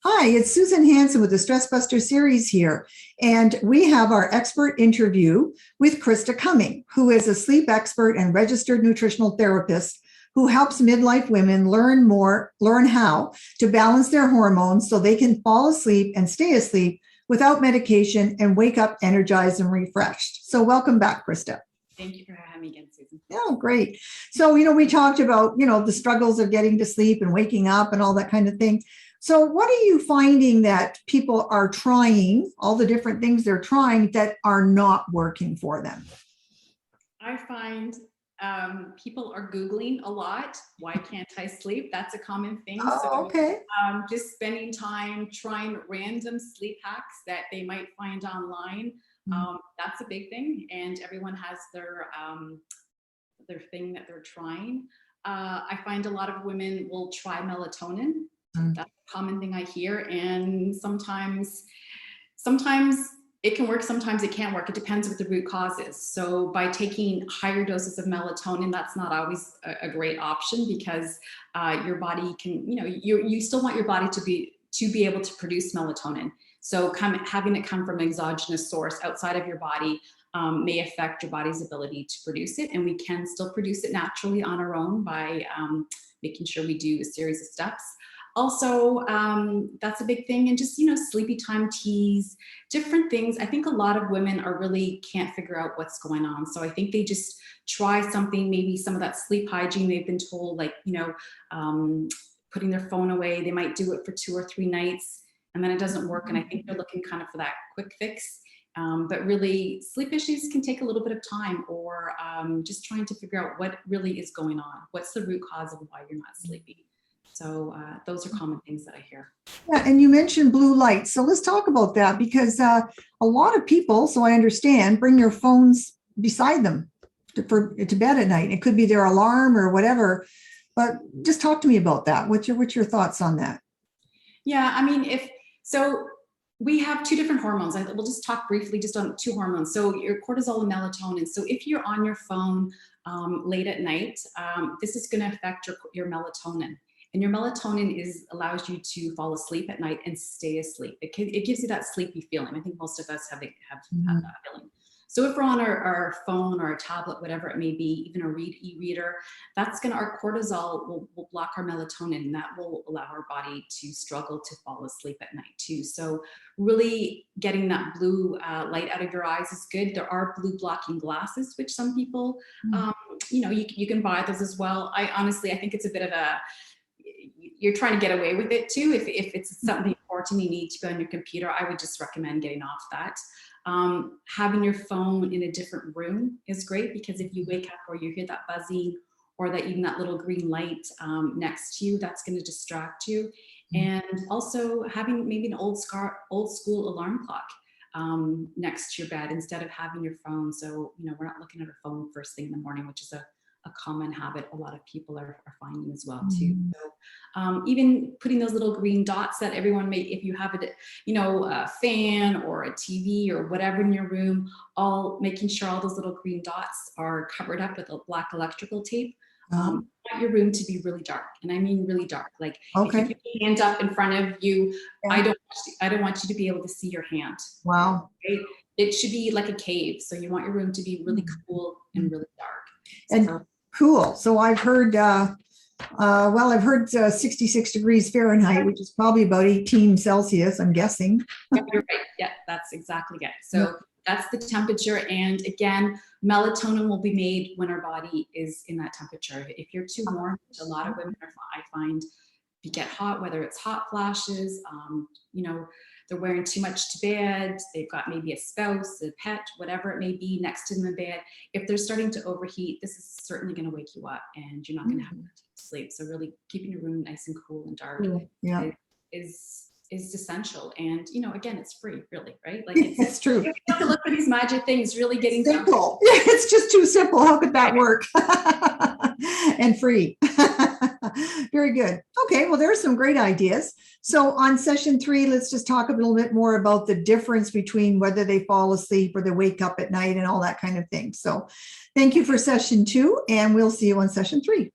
Hi, it's Susan Hansen with the Stress Buster series here. And we have our expert interview with Krista Cumming, who is a sleep expert and registered nutritional therapist who helps midlife women learn how to balance their hormones so they can fall asleep and stay asleep without medication and wake up energized and refreshed. So welcome back, Krista. Thank you for having me again, Susan. Oh, great. So, we talked about, the struggles of getting to sleep and waking up and all that kind of thing. So what are you finding that people are trying, all the different things they're trying that are not working for them? I find people are Googling a lot. Why can't I sleep? That's a common thing. Oh, okay. Just spending time trying random sleep hacks that they might find online. That's a big thing. And everyone has their thing that they're trying. I find a lot of women will try melatonin. That's a common thing I hear. And sometimes it can work, sometimes it can't work. It depends what the root cause is. So by taking higher doses of melatonin, that's not always a great option because your body can, you still want your body to be able to produce melatonin. So having it come from an exogenous source outside of your body may affect your body's ability to produce it. And we can still produce it naturally on our own by making sure we do a series of steps. Also, that's a big thing. And just, sleepy time teas, different things. I think a lot of women really can't figure out what's going on. So I think they just try something, maybe some of that sleep hygiene they've been told, like, putting their phone away. They might do it for 2 or 3 nights and then it doesn't work. And I think they're looking kind of for that quick fix. But really, sleep issues can take a little bit of time, or just trying to figure out what really is going on. What's the root cause of why you're not sleeping? So those are common things that I hear. Yeah, and you mentioned blue light. So let's talk about that because a lot of people, so I understand, bring their phones beside them to bed at night. It could be their alarm or whatever. But just talk to me about that. What's your thoughts on that? Yeah, I mean, we have 2 different hormones. We'll just talk briefly just on 2 hormones. So your cortisol and melatonin. So if you're on your phone late at night, this is going to affect your melatonin. And your melatonin allows you to fall asleep at night and stay asleep. It gives you that sleepy feeling. I think most of us have that feeling. So if we're on our phone or a tablet, whatever it may be, even a e-reader, our cortisol will block our melatonin, and that will allow our body to struggle to fall asleep at night too. So really getting that blue light out of your eyes is good. There are blue blocking glasses, which some people, you can buy those as well. I think it's a bit of you're trying to get away with it too. If it's something important you need to be on your computer, I would just recommend getting off that. Having your phone in a different room is great, because if you wake up or you hear that buzzing or even that little green light next to you, that's going to distract you. And also having maybe an old school alarm clock next to your bed instead of having your phone. So, we're not looking at our phone first thing in the morning, which is a common habit a lot of people are finding as well too. So even putting those little green dots that everyone may, if you have a fan or a TV or whatever in your room, making sure all those little green dots are covered up with a black electrical tape. You want your room to be really dark, and I mean really dark. Like if you put your hand up in front of you, I don't want you to be able to see your hand. Wow. Right? It should be like a cave. So you want your room to be really cool and really dark. And cool. So I've heard, I've heard 66 degrees Fahrenheit, which is probably about 18 Celsius, I'm guessing. Yeah, you're right. Yeah, that's exactly it. So that's the temperature. And again, melatonin will be made when our body is in that temperature. If you're too warm, which a lot of women I find, you get hot, whether it's hot flashes, they're wearing too much to bed, they've got maybe a spouse, a pet, whatever it may be next to them in bed. If they're starting to overheat, this is certainly going to wake you up and you're not going to have enough sleep. So really keeping your room nice and cool and dark is essential. And, again, it's free, really, right? Like it's true. You have to look for these magic things, really getting simple. It's just too simple. How could that work? And free. Very good. Okay, well, there are some great ideas. So on session 3, let's just talk a little bit more about the difference between whether they fall asleep or they wake up at night and all that kind of thing. So thank you for session 2, and we'll see you on session 3.